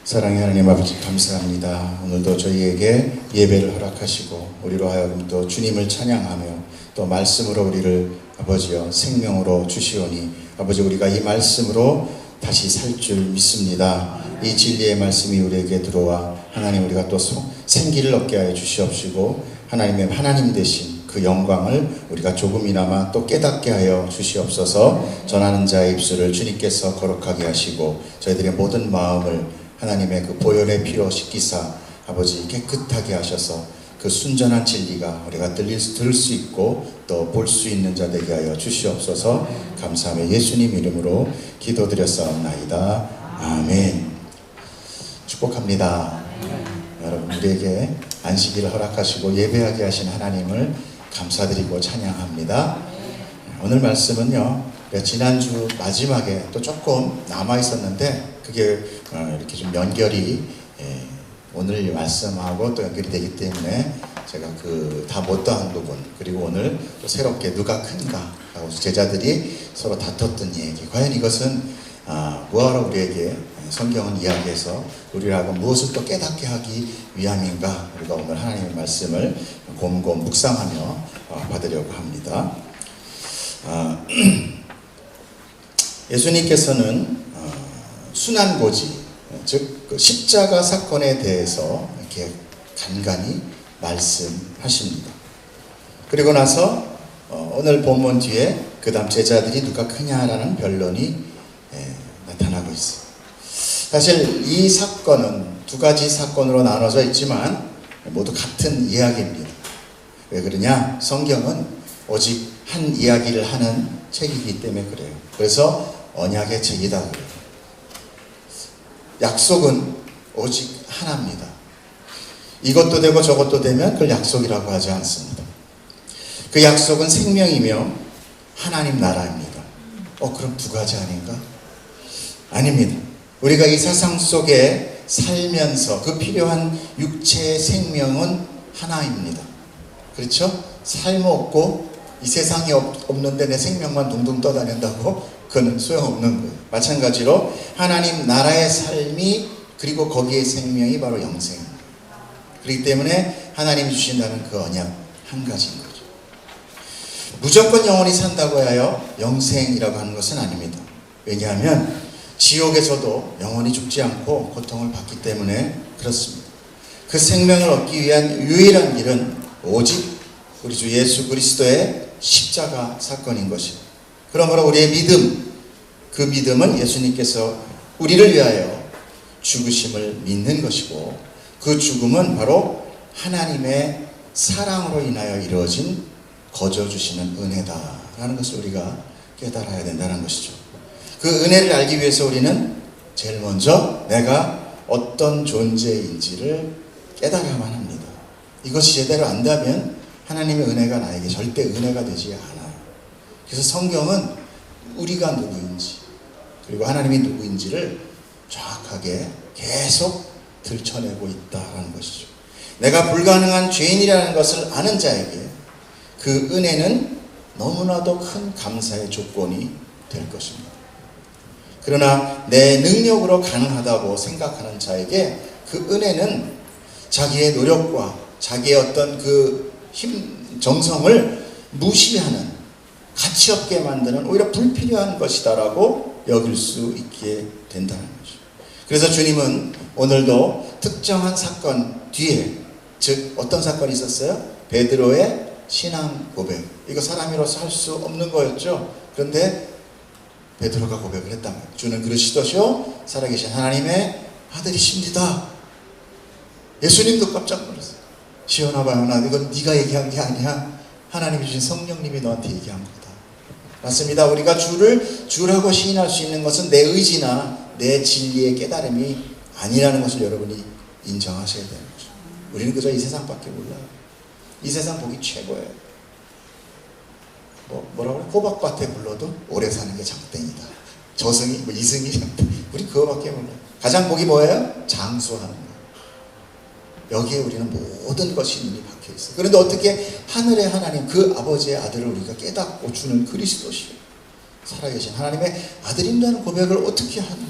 사랑의 하나님 아버지 감사합니다. 오늘도 저희에게 예배를 허락하시고 우리로 하여금 또 주님을 찬양하며 또 말씀으로 우리를 아버지여 생명으로 주시오니 아버지 우리가 이 말씀으로 다시 살 줄 믿습니다. 이 진리의 말씀이 우리에게 들어와 하나님 우리가 또 생기를 얻게 하여 주시옵시고 하나님의 하나님 되신 그 영광을 우리가 조금이나마 또 깨닫게 하여 주시옵소서. 전하는 자의 입술을 주님께서 거룩하게 하시고 저희들의 모든 마음을 하나님의 그 보혈의 피로 씻기사 아버지 깨끗하게 하셔서 그 순전한 진리가 우리가 들을 수 있고 또 볼 수 있는 자 되게 하여 주시옵소서. 감사하며 예수님 이름으로 기도드렸사옵나이다. 아멘. 축복합니다. 여러분 우리에게 안식일을 허락하시고 예배하게 하신 하나님을 감사드리고 찬양합니다. 오늘 말씀은요 지난주 마지막에 또 조금 남아 있었는데 그게 이렇게 좀 연결이 오늘 말씀하고 또 연결이 되기 때문에 제가 다 못다한 부분 그리고 오늘 또 새롭게 누가 큰가 하고 제자들이 서로 다퉜던 얘기, 과연 이것은 뭐하러 우리에게 성경은 이야기해서 우리라고 무엇을 또 깨닫게 하기 위함인가, 우리가 오늘 하나님의 말씀을 곰곰 묵상하며 받으려고 합니다. 예수님께서는 순환고지 즉 그 십자가 사건에 대해서 이렇게 간간히 말씀하십니다. 그리고 나서 오늘 본문 뒤에 그 다음 제자들이 누가 크냐라는 변론이 나타나고 있어요. 사실 이 사건은 두 가지 사건으로 나눠져 있지만 모두 같은 이야기입니다. 왜 그러냐? 성경은 오직 한 이야기를 하는 책이기 때문에 그래요. 그래서 언약의 책이다 그래요. 약속은 오직 하나입니다. 이것도 되고 저것도 되면 그걸 약속이라고 하지 않습니다. 그 약속은 생명이며 하나님 나라입니다. 그럼 두 가지 아닌가? 아닙니다. 우리가 이 세상 속에 살면서 그 필요한 육체의 생명은 하나입니다. 그렇죠? 삶 없고 이 세상이 없는데 내 생명만 둥둥 떠다닌다고? 그건 소용없는 거예요. 마찬가지로 하나님 나라의 삶이 그리고 거기에 생명이 바로 영생입니다. 그렇기 때문에 하나님이 주신다는 그 언약 한 가지인 거죠. 무조건 영원히 산다고 하여 영생이라고 하는 것은 아닙니다. 왜냐하면 지옥에서도 영원히 죽지 않고 고통을 받기 때문에 그렇습니다. 그 생명을 얻기 위한 유일한 길은 오직 우리 주 예수 그리스도의 십자가 사건인 것입니다. 그러므로 우리의 믿음, 그 믿음은 예수님께서 우리를 위하여 죽으심을 믿는 것이고 그 죽음은 바로 하나님의 사랑으로 인하여 이루어진 거저 주시는 은혜다라는 것을 우리가 깨달아야 된다는 것이죠. 그 은혜를 알기 위해서 우리는 제일 먼저 내가 어떤 존재인지를 깨달아야만 합니다. 이것이 제대로 안다면 하나님의 은혜가 나에게 절대 은혜가 되지 않아요. 그래서 성경은 우리가 누구인지 그리고 하나님이 누구인지를 정확하게 계속 들춰내고 있다는 것이죠. 내가 불가능한 죄인이라는 것을 아는 자에게 그 은혜는 너무나도 큰 감사의 조건이 될 것입니다. 그러나 내 능력으로 가능하다고 생각하는 자에게 그 은혜는 자기의 노력과 자기의 어떤 그 정성을 무시하는, 가치 없게 만드는 오히려 불필요한 것이다라고 여길 수 있게 된다는 거죠. 그래서 주님은 오늘도 특정한 사건 뒤에, 즉 어떤 사건이 있었어요? 베드로의 신앙 고백. 이거 사람으로서 할 수 없는 거였죠. 그런데 베드로가 고백을 했단 말이에요. 주는 그리스도시요 살아계신 하나님의 아들이십니다. 예수님도 깜짝 놀랐어요. 시온아 바요나 이건 네가 얘기한 게 아니야. 하나님이 주신 성령님이 너한테 얘기한 거다. 맞습니다. 우리가 주라고 시인할 수 있는 것은 내 의지나 내 진리의 깨달음이 아니라는 것을 여러분이 인정하셔야 되는 거죠. 우리는 그저 이 세상밖에 몰라요. 이 세상 복이 최고예요. 뭐라고 그래? 호박밭에 불러도 오래 사는 게 장땡이다. 저승이 이승이 장땡. 우리 그거밖에 몰라요. 가장 복이 뭐예요? 장수하는 거. 여기에 우리는 모든 것이 눈이 박혀 있어요. 그런데 어떻게 하늘의 하나님 그 아버지의 아들을 우리가 깨닫고 주는 그리스도시요 살아계신 하나님의 아들인다는 고백을 어떻게 하느냐?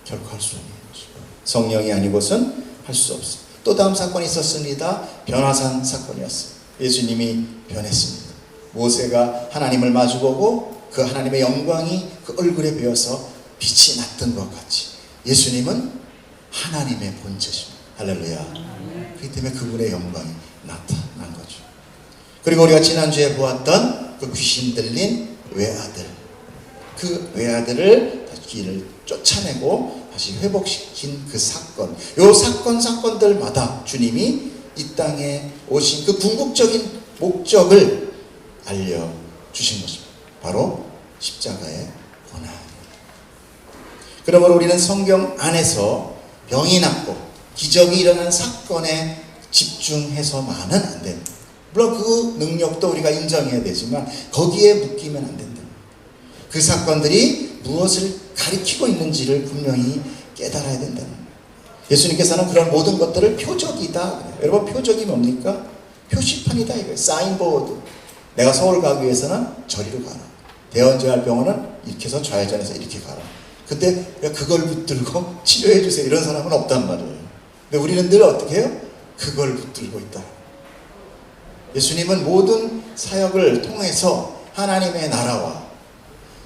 결코 할 수 없는 것이고 성령이 아니고선 할 수 없어요. 또 다음 사건이 있었습니다. 변화산 사건이었어요. 예수님이 변했습니다. 모세가 하나님을 마주보고 그 하나님의 영광이 그 얼굴에 배어서 빛이 났던 것 같이 예수님은 하나님의 본체십니다. 할렐루야. 그렇기 때문에 그분의 영광이 나타난 거죠. 그리고 우리가 지난주에 보았던 그 귀신 들린 외아들, 그 외아들을 길을 쫓아내고 다시 회복시킨 그 사건, 요 사건들마다 주님이 이 땅에 오신 그 궁극적인 목적을 알려주신 것입니다. 바로 십자가의 고난. 그러므로 우리는 성경 안에서 병이 낫고 기적이 일어난 사건에 집중해서만은 안 됩니다. 물론 그 능력도 우리가 인정해야 되지만 거기에 묶이면 안 된다. 그 사건들이 무엇을 가리키고 있는지를 분명히 깨달아야 된다는 거예요. 예수님께서는 그런 모든 것들을 표적이다. 여러분, 표적이 뭡니까? 표시판이다 이거예요. 사인보드. 내가 서울 가기 위해서는 저리로 가라. 대원제활병원은 이렇게 해서 좌회전해서 이렇게 가라. 근데 그걸 붙들고 치료해 주세요 이런 사람은 없단 말이에요. 근데 우리는 늘 어떻게 해요? 그걸 붙들고 있다. 예수님은 모든 사역을 통해서 하나님의 나라와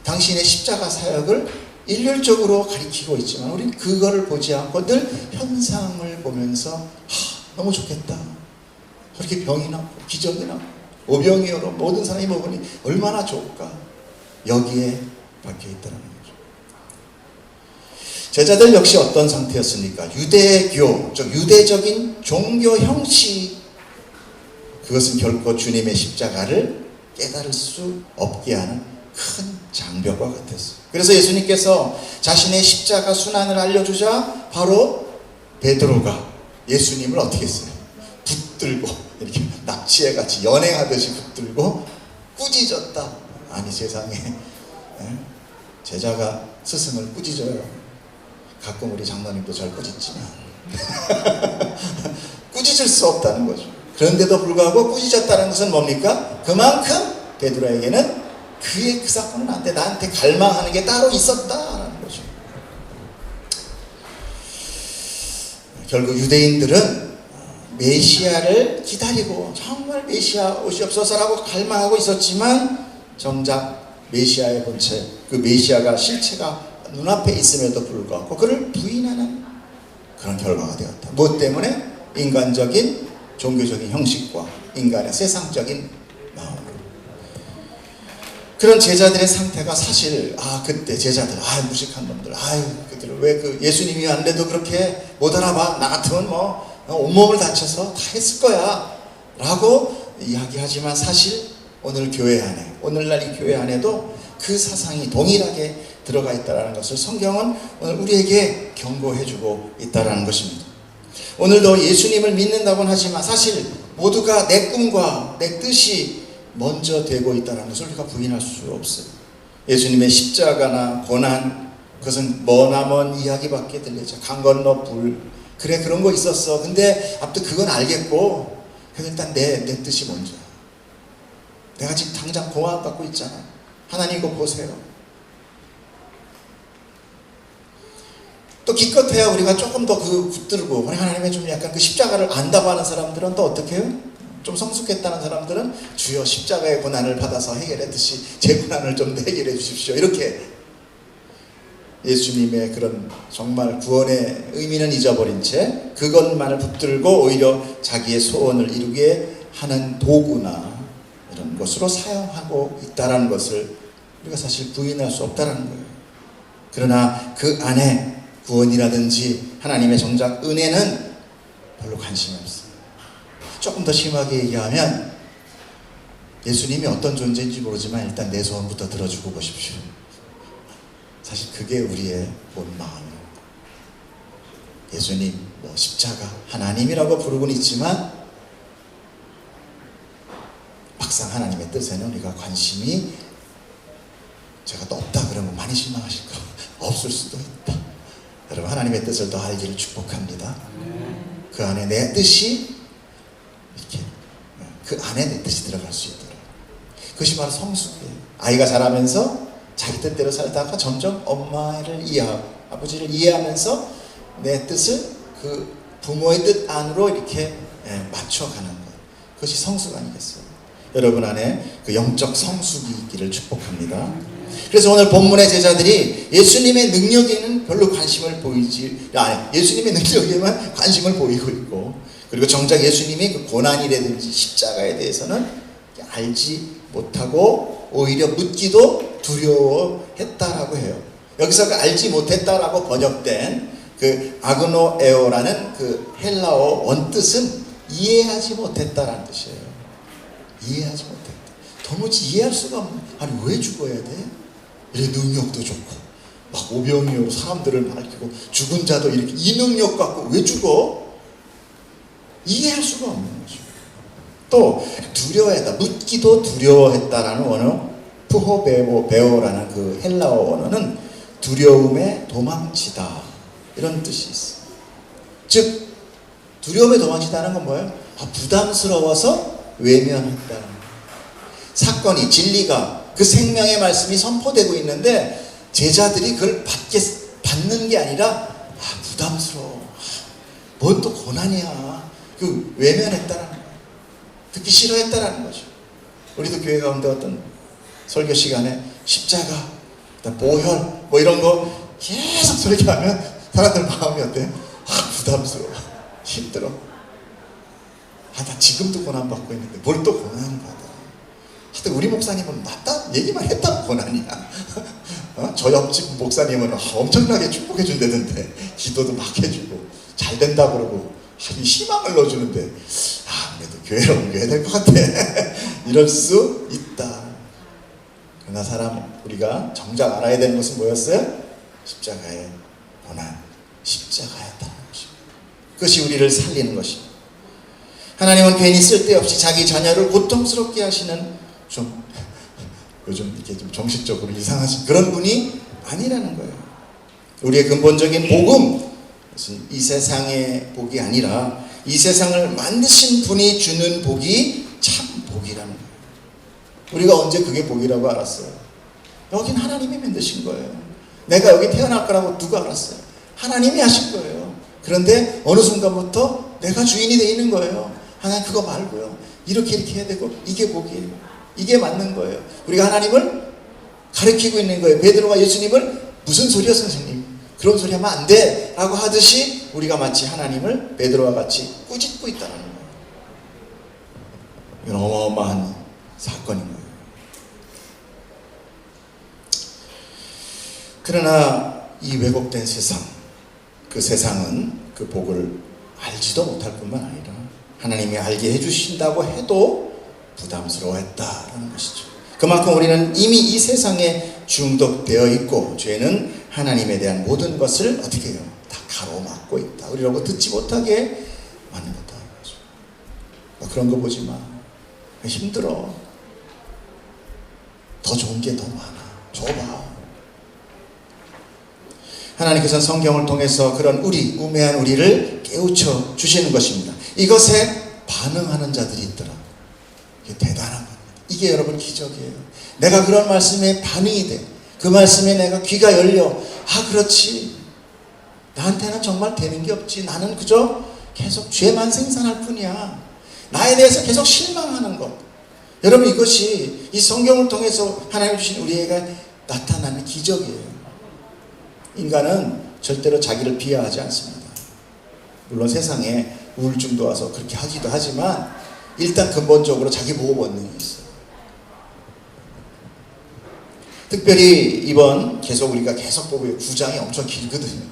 당신의 십자가 사역을 일률적으로 가리키고 있지만 우리는 그거를 보지 않고 늘 현상을 보면서 너무 좋겠다. 저렇게 병이 나고 기적이 나고 오병이어로 모든 사람이 먹으니 얼마나 좋을까. 여기에 박혀있다는 거죠. 제자들 역시 어떤 상태였습니까? 유대교, 즉 유대적인 종교 형식, 그것은 결코 주님의 십자가를 깨달을 수 없게 하는 큰 장벽과 같았어요. 그래서 예수님께서 자신의 십자가 순환을 알려주자 바로 베드로가 예수님을 어떻게 했어요? 붙들고 이렇게 납치해같이 연행하듯이 붙들고 꾸짖었다. 아니 세상에 제자가 스승을 꾸짖어요. 가끔 우리 장로님도 잘 꾸짖지만 꾸짖을 수 없다는 거죠. 그런데도 불구하고 꾸짖었다는 것은 뭡니까? 그만큼 베드로에게는 그의 그 사건은 안 돼. 나한테 갈망하는 게 따로 있었다라는 거죠. 결국 유대인들은 메시아를 기다리고 정말 메시아 오시옵소서라고 갈망하고 있었지만 정작 메시아의 본체, 그 메시아가 실체가 눈앞에 있음에도 불구하고 그를 부인하는 그런 결과가 되었다. 무엇 때문에? 인간적인 종교적인 형식과 인간의 세상적인 마음. 그런 제자들의 상태가 사실 그때 제자들 무식한 놈들 그들을 왜 그 예수님이 왔는데도 그렇게 못 알아봐. 나 같으면 뭐 온몸을 다쳐서 다 했을 거야 라고 이야기하지만 사실 오늘 교회 안에 오늘날 이 교회 안에도 그 사상이 동일하게 들어가 있다는 것을 성경은 오늘 우리에게 경고해주고 있다는 것입니다. 오늘도 예수님을 믿는다고는 하지만 사실 모두가 내 꿈과 내 뜻이 먼저 되고 있다는 것을 우리가 부인할 수 없어요. 예수님의 십자가나 고난, 그것은 머나먼 이야기밖에 들리죠. 강 건너 불, 그래 그런 거 있었어. 근데 아무튼 그건 알겠고 그래서 일단 내 뜻이 먼저야. 내가 지금 당장 공학 갖고 있잖아. 하나님 이거 보세요. 또 기껏해야 우리가 조금 더 그 붙들고 하나님의 좀 약간 그 십자가를 안다고 하는 사람들은 또 어떻게 해요? 좀 성숙했다는 사람들은 주여 십자가의 고난을 받아서 해결했듯이 제 고난을 좀 해결해 주십시오. 이렇게 예수님의 그런 정말 구원의 의미는 잊어버린 채 그것만을 붙들고 오히려 자기의 소원을 이루게 하는 도구나 이런 것으로 사용하고 있다는 것을 우리가 사실 부인할 수 없다는 거예요. 그러나 그 안에 구원이라든지 하나님의 정작 은혜는 별로 관심이 없어요. 조금 더 심하게 얘기하면 예수님이 어떤 존재인지 모르지만 일단 내 소원부터 들어주고 보십시오. 사실 그게 우리의 본 마음입니다. 예수님, 십자가, 하나님이라고 부르고는 있지만 막상 하나님의 뜻에는 우리가 관심이 제가 또 없다 그러면 많이 실망하실 거 없을 수도 있다. 여러분 하나님의 뜻을 더 알기를 축복합니다. 그 안에 내 뜻이 이렇게 그 안에 내 뜻이 들어갈 수 있도록. 그것이 바로 성숙이에요. 아이가 자라면서 자기 뜻대로 살다가 점점 엄마를 이해하고 아버지를 이해하면서 내 뜻을 그 부모의 뜻 안으로 이렇게 맞춰가는 것. 그것이 성숙 아니겠어요? 여러분 안에 그 영적 성숙이 있기를 축복합니다. 그래서 오늘 본문의 제자들이 예수님의 능력에는 별로 관심을 보이지, 예수님의 능력에만 관심을 보이고 있고, 그리고 정작 예수님의 그 고난이라든지 십자가에 대해서는 알지 못하고 오히려 묻기도 두려워했다라고 해요. 여기서 그 알지 못했다라고 번역된 그 아그노에오라는 그 헬라어 원뜻은 이해하지 못했다라는 뜻이에요. 이해하지 못했다. 도무지 이해할 수가 없는. 아니 왜 죽어야 돼? 이래 능력도 좋고 막 오병이어로 사람들을 밝히고 죽은 자도 이렇게 이 능력 갖고 왜 죽어? 이해할 수가 없는 거죠. 또 두려워했다. 묻기도 두려워했다라는 원어 푸호베오라는 그 헬라어 원어는 두려움에 도망치다 이런 뜻이 있어요. 즉 두려움에 도망치다는 건 뭐예요? 부담스러워서 외면했다는 거예요. 사건이 진리가 그 생명의 말씀이 선포되고 있는데 제자들이 그걸 받는 게 아니라 부담스러워. 뭔 또 고난이야. 그 외면했다라는 거예요. 듣기 싫어했다라는 거죠. 우리도 교회 가운데 어떤 설교 시간에 십자가, 보혈 뭐 이런 거 계속 설교하면 사람들 마음이 어때요? 부담스러워. 힘들어. 나 지금도 고난받고 있는데 뭘 또 고난받아. 하여튼 우리 목사님은 맞다 얘기만 했다고 고난이야. 저 옆집 목사님은 엄청나게 축복해 준다던데 기도도 막 해주고 잘 된다 그러고 희망을 넣어주는데 그래도 교회로 옮겨야 될 것 같아. 이럴 수 있다. 그러나 우리가 정작 알아야 되는 것은 뭐였어요? 십자가의 고난, 십자가였다는 것입니다. 그것이 우리를 살리는 것입니다. 하나님은 괜히 쓸데없이 자기 자녀를 고통스럽게 하시는 좀 요즘 이렇게 좀 정신적으로 이상하신 그런 분이 아니라는 거예요. 우리의 근본적인 복음, 이 세상의 복이 아니라 이 세상을 만드신 분이 주는 복이 참 복이라는 거예요. 우리가 언제 그게 복이라고 알았어요? 여긴 하나님이 만드신 거예요. 내가 여기 태어날 거라고 누가 알았어요? 하나님이 하신 거예요. 그런데 어느 순간부터 내가 주인이 되어 있는 거예요. 하나님 그거 말고요. 이렇게 해야 되고 이게 복이에요. 이게 맞는 거예요. 우리가 하나님을 가르치고 있는 거예요. 베드로가 예수님을 무슨 소리야 선생님? 그런 소리 하면 안 돼 라고 하듯이 우리가 마치 하나님을 베드로와 같이 꾸짖고 있다는 거예요. 이건 어마어마한 사건인 거예요. 그러나 이 왜곡된 세상, 그 세상은 그 복을 알지도 못할 뿐만 아니라 하나님이 알게 해주신다고 해도 부담스러워했다라는 것이죠. 그만큼 우리는 이미 이 세상에 중독되어 있고 죄는 하나님에 대한 모든 것을 어떻게 해요? 다 가로막고 있다. 우리라고 듣지 못하게 만든다는 거죠. 그런 거 보지 마. 힘들어. 더 좋은 게 더 많아. 줘봐. 하나님께서는 성경을 통해서 그런 우매한 우리를 깨우쳐 주시는 것입니다. 이것에 반응하는 자들이 있더라. 이게 대단한 겁니다. 이게 여러분 기적이에요. 내가 그런 말씀에 반응이 돼. 그 말씀에 내가 귀가 열려. 그렇지. 나한테는 정말 되는 게 없지. 나는 그저 계속 죄만 생산할 뿐이야. 나에 대해서 계속 실망하는 것. 여러분 이것이 이 성경을 통해서 하나님 주신 우리에게 나타나는 기적이에요. 인간은 절대로 자기를 비하하지 않습니다. 물론 세상에 우울증도 와서 그렇게 하기도 하지만 일단 근본적으로 자기 보호 본능이 있어요. 특별히 이번 우리가 계속 보고 9장이 엄청 길거든요.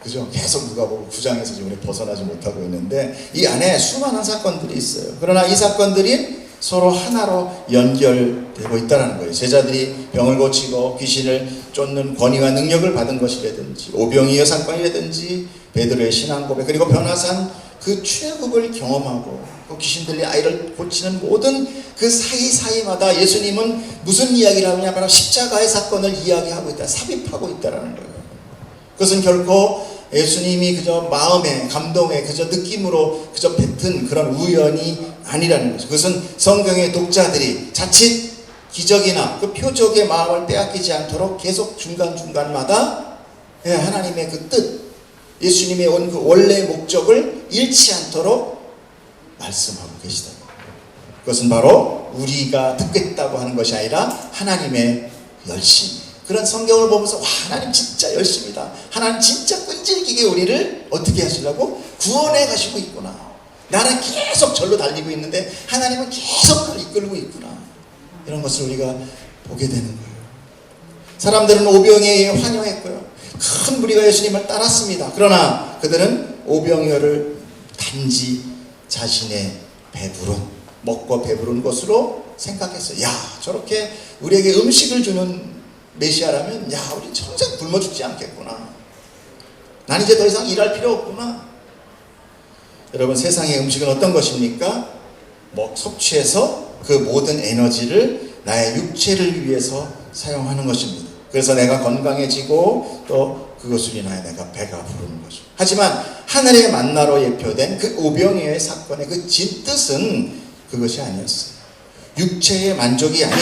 그죠? 계속 누가 보고 9장에서 지금 벗어나지 못하고 있는데 이 안에 수많은 사건들이 있어요. 그러나 이 사건들이 서로 하나로 연결되고 있다는 거예요. 제자들이 병을 고치고 귀신을 쫓는 권위와 능력을 받은 것이라든지 오병이어 사건이라든지 베드로의 신앙 고백 그리고 변화산 그 출애굽을 경험하고 그 귀신 들린 아이를 고치는 모든 그 사이사이마다 예수님은 무슨 이야기를 하느냐 바로 십자가의 사건을 이야기하고 있다. 삽입하고 있다는 거예요. 그것은 결코 예수님이 그저 마음에 감동에 그저 느낌으로 그저 뱉은 그런 우연이 아니라는 거죠. 그것은 성경의 독자들이 자칫 기적이나 그 표적의 마음을 빼앗기지 않도록 계속 중간중간마다 하나님의 그 뜻, 예수님이 온 그 원래 목적을 잃지 않도록 말씀하고 계시다. 그것은 바로 우리가 듣겠다고 하는 것이 아니라 하나님의 열심. 그런 성경을 보면서 와, 하나님 진짜 열심이다. 하나님 진짜 끈질기게 우리를 어떻게 하시려고? 구원해 가시고 있구나. 나는 계속 절로 달리고 있는데 하나님은 계속 나를 이끌고 있구나. 이런 것을 우리가 보게 되는 거예요. 사람들은 오병이어에 환영했고요. 큰 무리가 예수님을 따랐습니다. 그러나 그들은 오병이어를 단지 자신의 배부른, 먹고 배부른 것으로 생각했어요. 야, 저렇게 우리에게 음식을 주는 메시아라면 야, 우리 평생 굶어 죽지 않겠구나. 난 이제 더 이상 일할 필요 없구나. 여러분, 세상의 음식은 어떤 것입니까? 섭취해서 그 모든 에너지를 나의 육체를 위해서 사용하는 것입니다. 그래서 내가 건강해지고 또 그것으로 인하여 내가 배가 부르는 거죠. 하지만 하늘의 만나로 예표된 그 오병이어의 사건의 그 진뜻은 그것이 아니었어요. 육체의 만족이 아닌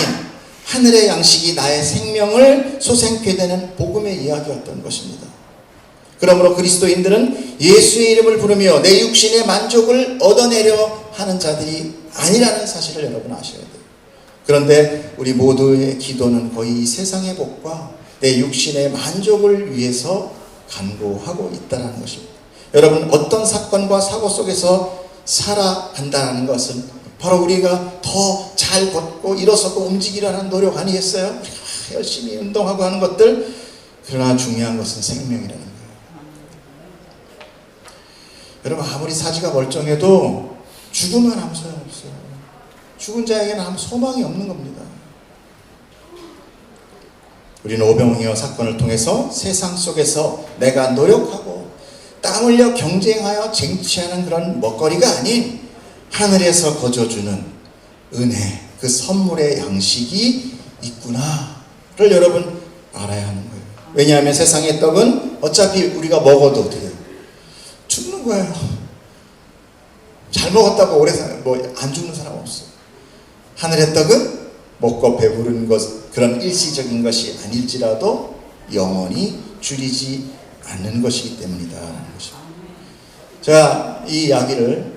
하늘의 양식이 나의 생명을 소생케 되는 복음의 이야기였던 것입니다. 그러므로 그리스도인들은 예수의 이름을 부르며 내 육신의 만족을 얻어내려 하는 자들이 아니라는 사실을 여러분 아셔야 돼요. 그런데 우리 모두의 기도는 거의 이 세상의 복과 내 육신의 만족을 위해서 간구하고 있다는 것입니다. 여러분, 어떤 사건과 사고 속에서 살아간다는 것은 바로 우리가 더 잘 걷고 일어서고 움직이려는 노력 아니겠어요? 우리가 열심히 운동하고 하는 것들. 그러나 중요한 것은 생명이라는 거예요. 여러분, 아무리 사지가 멀쩡해도 죽으면 아무 소용없어요. 죽은 자에게는 아무 소망이 없는 겁니다. 우리는 오병이어 사건을 통해서 세상 속에서 내가 노력하고 땀 흘려 경쟁하여 쟁취하는 그런 먹거리가 아닌 하늘에서 거저주는 은혜, 그 선물의 양식이 있구나를 여러분 알아야 하는 거예요. 왜냐하면 세상의 떡은 어차피 우리가 먹어도 어떻게 돼요? 죽는 거예요. 잘 먹었다고 오래 안 죽는 사람 없어요. 하늘의 떡은 먹고 배부른 것, 그런 일시적인 것이 아닐지라도 영원히 줄이지 않는 것이기 때문이다라는 것입니다. 자, 이 이야기를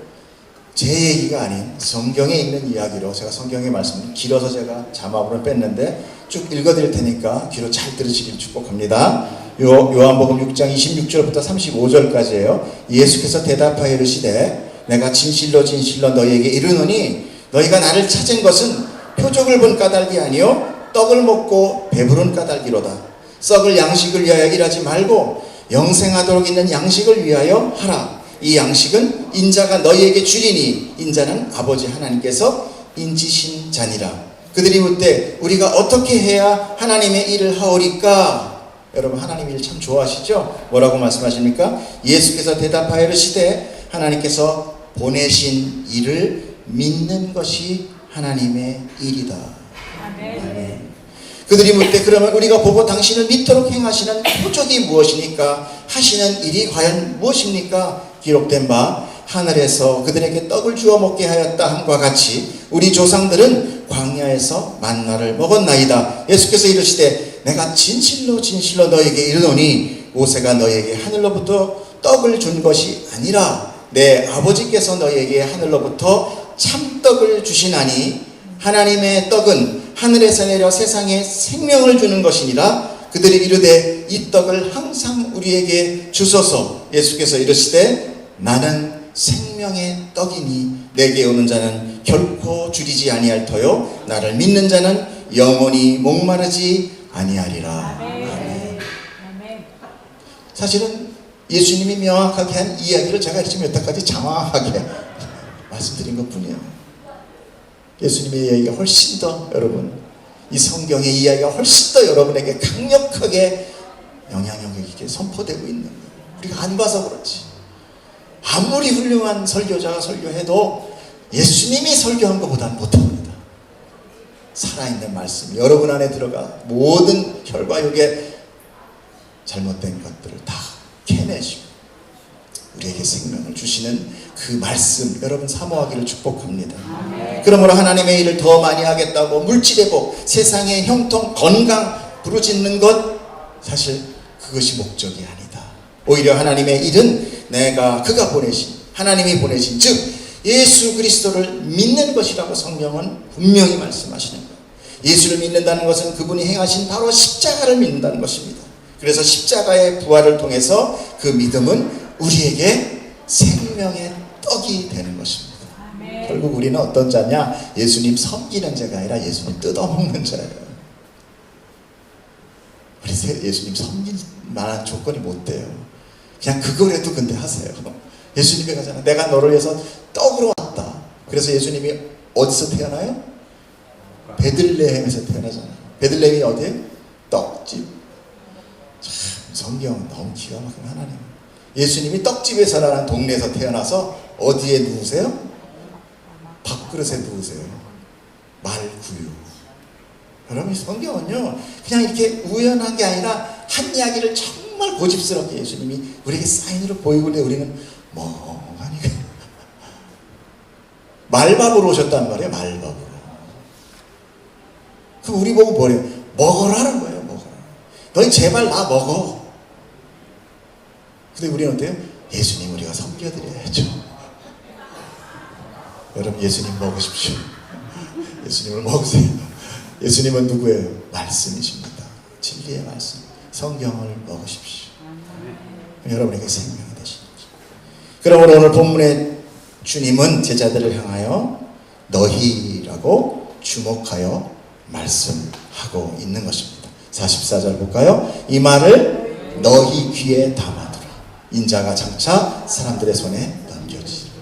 제 얘기가 아닌 성경에 있는 이야기로, 제가 성경의 말씀을 길어서 제가 자막으로 뺐는데 쭉 읽어드릴 테니까 귀로 잘 들으시길 축복합니다. 요한복음 6장 26절부터 35절까지예요. 예수께서 대답하여 이르시되 내가 진실로 진실로 너희에게 이르노니 너희가 나를 찾은 것은 표적을 본 까닭이 아니요 떡을 먹고 배부른 까닭이로다. 썩을 양식을 위하여 일하지 말고 영생하도록 있는 양식을 위하여 하라. 이 양식은 인자가 너희에게 주리니 인자는 아버지 하나님께서 인치신 자니라. 그들이 묻되 우리가 어떻게 해야 하나님의 일을 하오리까? 여러분, 하나님 일 참 좋아하시죠? 뭐라고 말씀하십니까? 예수께서 대답하여 이르시되 하나님께서 보내신 일을 믿는 것이 하나님의 일이다. 아멘. 그들이 묻되 그러면 우리가 보고 당신을 믿도록 행하시는 표적이 무엇이니까? 하시는 일이 과연 무엇입니까? 기록된 바 하늘에서 그들에게 떡을 주어 먹게 하였다 함과 같이 우리 조상들은 광야에서 만나를 먹었나이다. 예수께서 이르시되 내가 진실로 진실로 너에게 이르노니 모세가 너에게 하늘로부터 떡을 준 것이 아니라 내 아버지께서 너에게 하늘로부터 참떡을 주시나니 하나님의 떡은 하늘에서 내려 세상에 생명을 주는 것이니라. 그들이 이르되 이 떡을 항상 우리에게 주소서. 예수께서 이르시되 나는 생명의 떡이니 내게 오는 자는 결코 줄이지 아니할 터요 나를 믿는 자는 영원히 목마르지 아니하리라. 아멘. 사실은 예수님이 명확하게 한 이야기를 제가 지금 여태까지 장황하게 말씀드린 것뿐이에요. 예수님의 이야기가 훨씬 더, 여러분, 이 성경의 이야기가 훨씬 더 여러분에게 강력하게 영향력 있게 선포되고 있는 거예요. 우리가 안 봐서 그렇지. 아무리 훌륭한 설교자가 설교해도 예수님이 설교한 것보다는 못합니다. 살아있는 말씀, 여러분 안에 들어가 모든 혈과 육의 잘못된 것들을 다 캐내시고 우리에게 생명을 주시는 그 말씀, 여러분 사모하기를 축복합니다. 그러므로 하나님의 일을 더 많이 하겠다고 물질의 복, 세상의 형통, 건강 부르짖는 것, 사실 그것이 목적이 아니다. 오히려 하나님의 일은 그가 보내신, 하나님이 보내신, 즉 예수 그리스도를 믿는 것이라고 성경은 분명히 말씀하시는 거예요. 예수를 믿는다는 것은 그분이 행하신 바로 십자가를 믿는다는 것입니다. 그래서 십자가의 부활을 통해서 그 믿음은 우리에게 생명의 떡이 되는 것입니다. 결국 우리는 어떤 자냐? 예수님 섬기는 자가 아니라 예수님 뜯어먹는 자예요. 우리 예수님 섬길 만한 조건이 못 돼요. 그냥 그거라도 근데 하세요. 예수님이 가잖아. 내가 너를 위해서 떡으로 왔다. 그래서 예수님이 어디서 태어나요? 베들레헴에서 태어나잖아요. 베들레헴이 어디예요? 떡집. 참 성경은 너무 기가 막힌 하나님. 예수님이 떡집에서라는 동네에서 태어나서 어디에 누우세요? 밥그릇에 누우세요. 말구유. 여러분 성경은요 그냥 이렇게 우연한 게 아니라 한 이야기를 정말 고집스럽게 예수님이 우리에게 사인으로 보이고 있는데 우리는 멍하니 말밥으로 오셨단 말이에요. 말밥으로. 그럼 우리 보고 뭐래요? 먹어라는 거예요. 먹어라. 너희 제발 나 먹어. 근데 우리는 어때요? 예수님 우리가 섬겨드려야죠. 여러분 예수님 먹으십시오. 예수님을 먹으세요. 예수님은 누구예요? 말씀이십니다. 진리의 말씀. 성경을 먹으십시오. 여러분에게 생명이 되십시오. 그러므로 오늘 본문의 주님은 제자들을 향하여 너희라고 주목하여 말씀하고 있는 것입니다. 44절 볼까요? 이 말을 너희 귀에 담아두라. 인자가 장차 사람들의 손에 넘겨지리라.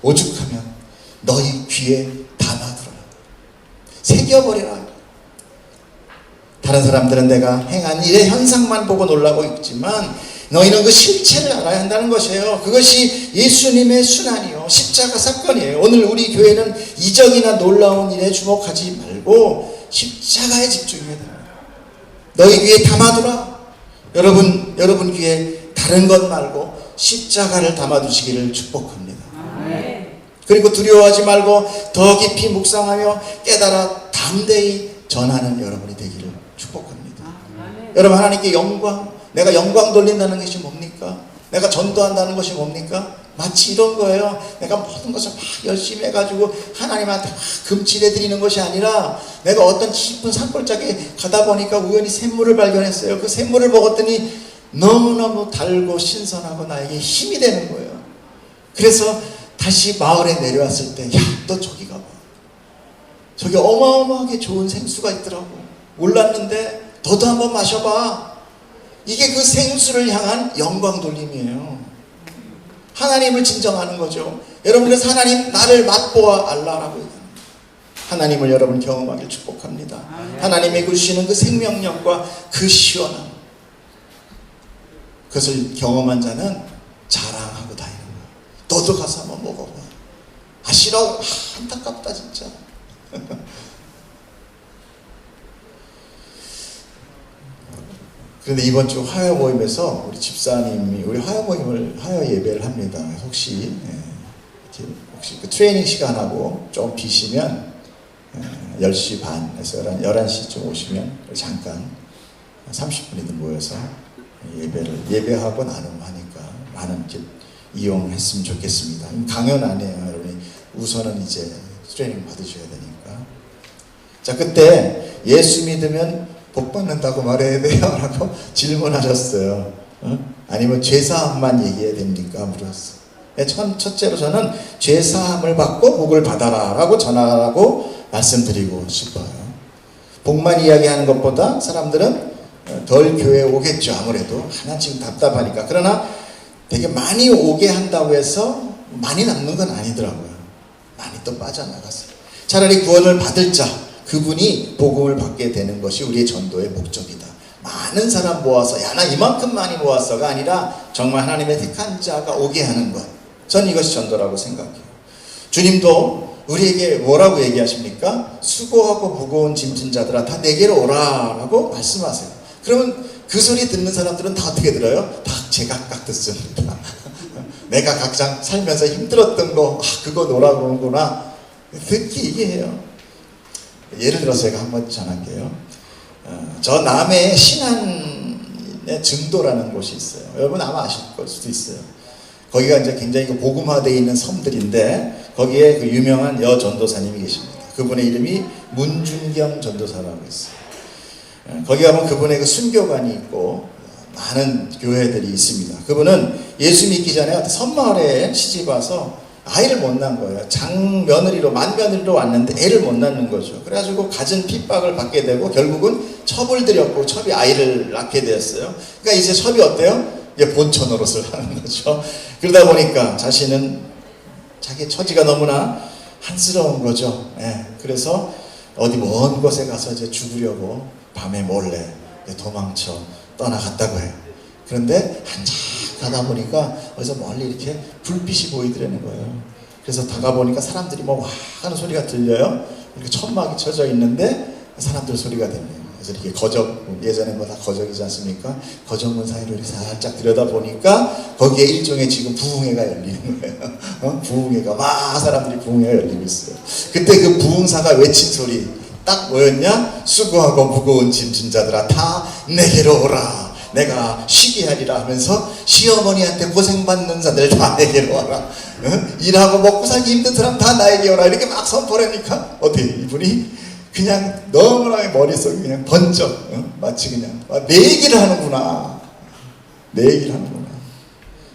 오죽하면 너희 귀에 담아두라. 새겨버리라. 다른 사람들은 내가 행한 일의 현상만 보고 놀라고 있지만 너희는 그 실체를 알아야 한다는 것이에요. 그것이 예수님의 순환이요 십자가 사건이에요. 오늘 우리 교회는 이적이나 놀라운 일에 주목하지 말고 십자가에 집중해야 됩니다. 너희 귀에 담아두라. 여러분 귀에 다른 것 말고 십자가를 담아두시기를 축복합니다. 그리고 두려워하지 말고 더 깊이 묵상하며 깨달아 담대히 전하는 여러분이 되기를 축복합니다. 여러분 하나님께 영광, 내가 영광 돌린다는 것이 뭡니까? 내가 전도한다는 것이 뭡니까? 마치 이런 거예요. 내가 모든 것을 막 열심히 해가지고 하나님한테 막 금칠해 드리는 것이 아니라 내가 어떤 깊은 산골짜기에 가다 보니까 우연히 샘물을 발견했어요. 그 샘물을 먹었더니 너무너무 달고 신선하고 나에게 힘이 되는 거예요. 그래서 다시 마을에 내려왔을 때, 야, 너 저기 가봐. 저기 어마어마하게 좋은 생수가 있더라고. 몰랐는데 너도 한번 마셔봐. 이게 그 생수를 향한 영광 돌림이에요. 하나님을 진정하는 거죠. 여러분 그래서 하나님 나를 맛보아 알라라고 얘기합니다. 하나님을 여러분 경험하길 축복합니다. 하나님이 주시는 그 생명력과 그 시원함, 그것을 경험한 자는 자랑하고 다니는 거예요. 너도 가서 한번 먹어봐. 아 싫어? 안타깝다 진짜. 그런데 이번 주 화요 모임에서 우리 집사님이 우리 화요 모임을 화요 예배를 합니다. 혹시 그 트레이닝 시간하고 좀 비시면 10시 반에서 11시쯤 오시면 잠깐 30분이든 모여서 예배하고 나눔하니까 많은 이용했으면 좋겠습니다. 강연 아니에요. 여러분이 우선은 이제 트레이닝 받으셔야 되니까. 자, 그때 예수 믿으면 복 받는다고 말해야 돼요? 라고 질문하셨어요. 아니면 죄사함만 얘기해야 됩니까? 물었어요. 첫째로 저는 죄사함을 받고 복을 받아라 라고 전하라고 말씀드리고 싶어요. 복만 이야기하는 것보다 사람들은 덜 교회에 오겠죠. 아무래도 하나 지금 답답하니까. 그러나 되게 많이 오게 한다고 해서 많이 남는 건 아니더라고요. 많이 또 빠져나갔어요. 차라리 구원을 받을 자, 그분이 복음을 받게 되는 것이 우리의 전도의 목적이다. 많은 사람 모아서 야 나 이만큼 많이 모았어가 아니라 정말 하나님의 택한 자가 오게 하는 것. 전 이것이 전도라고 생각해요. 주님도 우리에게 뭐라고 얘기하십니까? 수고하고 무거운 짐진 자들아 다 내게로 오라라고 말씀하세요. 그러면 그 소리 듣는 사람들은 다 어떻게 들어요? 다 제각각 듣습니다. 내가 각자 살면서 힘들었던 거 그거 노라고 그러는구나. 듣기 이해해요. 예를 들어서 제가 한번 전할게요. 저 남해 신안 증도라는 곳이 있어요. 여러분 아마 아실 수도 있어요. 거기가 이제 굉장히 복음화되어 있는 섬들인데 거기에 그 유명한 여 전도사님이 계십니다. 그분의 이름이 문준경 전도사라고 있어요. 거기 가면 그분의 그 순교관이 있고 많은 교회들이 있습니다. 그분은 예수 믿기 전에 섬마을에 시집 와서 아이를 못 낳은 거예요. 장며느리로 만며느리로 왔는데 애를 못 낳는 거죠. 그래가지고 갖은 핍박을 받게 되고 결국은 첩을 들였고 첩이 아이를 낳게 되었어요. 그러니까 이제 첩이 어때요? 이제 본처 노릇을 하는 거죠. 그러다 보니까 자신은 자기 처지가 너무나 한스러운 거죠. 그래서 어디 먼 곳에 가서 이제 죽으려고 밤에 몰래 도망쳐 떠나갔다고 해요. 그런데 한참 가다 보니까 어디서 멀리 이렇게 불빛이 보이더라는 거예요. 그래서 다가보니까 사람들이 뭐 와 하는 소리가 들려요. 이렇게 천막이 쳐져 있는데 사람들 소리가 들려요. 그래서 이렇게 거적, 예전에 뭐 다 거적이지 않습니까? 거적문 사이로 이렇게 살짝 들여다보니까 거기에 일종의 지금 부흥회가 열리는 거예요. 부흥회가 막 사람들이 부흥회가 열리고 있어요. 그때 그 부흥사가 외친 소리 딱 뭐였냐? 수고하고 무거운 짐진 자들아 다 내게로 오라. 내가 쉬게 하리라 하면서 시어머니한테 고생받는 자들 다 내게로 와라. 일하고 먹고 살기 힘든 사람 다 나에게 오라. 이렇게 막 선포하니까 어떻게 이분이 그냥 너무나 머릿속이 그냥 번쩍 마치 그냥 내 얘기를 하는구나. 내 얘기를 하는구나.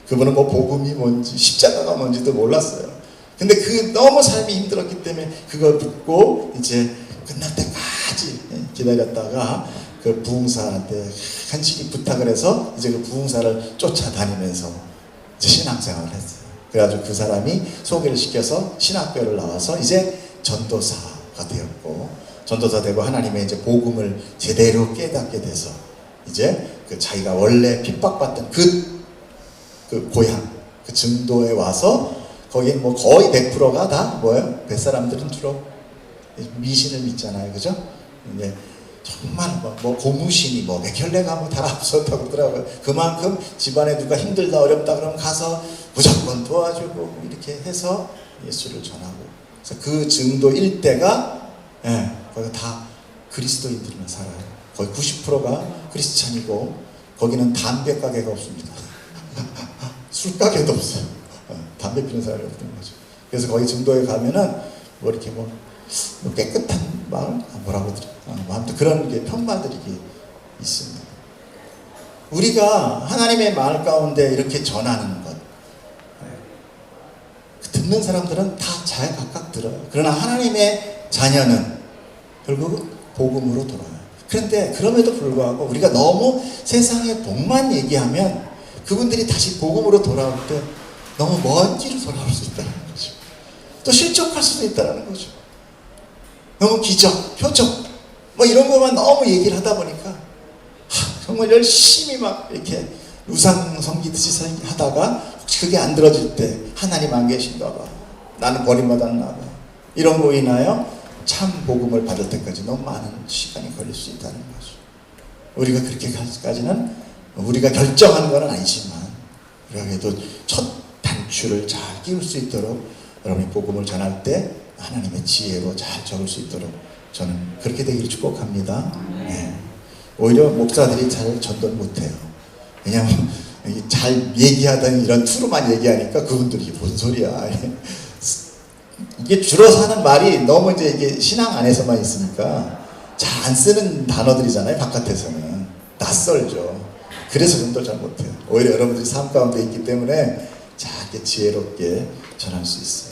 그분은 뭐 복음이 뭔지 십자가가 뭔지도 몰랐어요. 근데 그 너무 삶이 힘들었기 때문에 그걸 듣고 이제 끝날 때까지 기다렸다가 그 부흥사한테 간신히 부탁을 해서 이제 그 부흥사를 쫓아다니면서 이제 신앙생활을 했어요. 그래가지고 그 사람이 소개를 시켜서 신학교를 나와서 이제 전도사가 되었고, 전도사 되고 하나님의 이제 복음을 제대로 깨닫게 돼서 이제 그 자기가 원래 핍박받던 그 고향, 그 증도에 와서 거긴 뭐 거의 100%가 다 뭐예요? 뱃사람들은 주로 미신을 믿잖아요. 그죠? 이제 정말 뭐 고무신이 뭐 혈내가 뭐 다 없었다고 그러더라고요. 그만큼 집안에 누가 힘들다 어렵다 그러면 가서 무조건 도와주고 이렇게 해서 예수를 전하고. 그래서 그 증도 일대가 거기 다 그리스도인들만 살아요. 거의 90%가 크리스찬이고 거기는 담배 가게가 없습니다. 술 가게도 없어요. 담배 피는 사람이 없는 거죠. 그래서 거기 증도에 가면은 뭐 이렇게 뭐 깨끗한 마을? 뭐라고 드려? 아무튼 그런 게 편마들이 있습니다. 우리가 하나님의 마을 가운데 이렇게 전하는 것, 듣는 사람들은 다 잘 각각 들어요. 그러나 하나님의 자녀는 결국 복음으로 돌아와요. 그런데 그럼에도 불구하고 우리가 너무 세상의 복만 얘기하면 그분들이 다시 복음으로 돌아올 때 너무 먼 길을 돌아올 수 있다는 거죠. 또 실족할 수도 있다는 거죠. 너무 기적, 표적 뭐 이런 것만 너무 얘기를 하다 보니까 정말 열심히 막 이렇게 우상 섬기듯이 하다가 혹시 그게 안 들어질 때 하나님 안 계신가 봐, 나는 버림받았나 봐, 이런 거 인하여 참 복음을 받을 때까지 너무 많은 시간이 걸릴 수 있다는 거죠. 우리가 그렇게까지는 우리가 결정한 건 아니지만 그래도 첫 단추를 잘 끼울 수 있도록 여러분이 복음을 전할 때 하나님의 지혜로 잘 적을 수 있도록 저는 그렇게 되기를 축복합니다. 오히려 목사들이 잘 전도를 못해요. 왜냐하면 잘 얘기하던 이런 투로만 얘기하니까 그분들이 이게 뭔 소리야. 이게 줄어서 하는 말이 너무 이제 이게 신앙 안에서만 있으니까 잘 안 쓰는 단어들이잖아요. 바깥에서는 낯설죠. 그래서 전도를 잘 못해요. 오히려 여러분들이 삶 가운데 있기 때문에 잘 이렇게 지혜롭게 전할 수 있어요.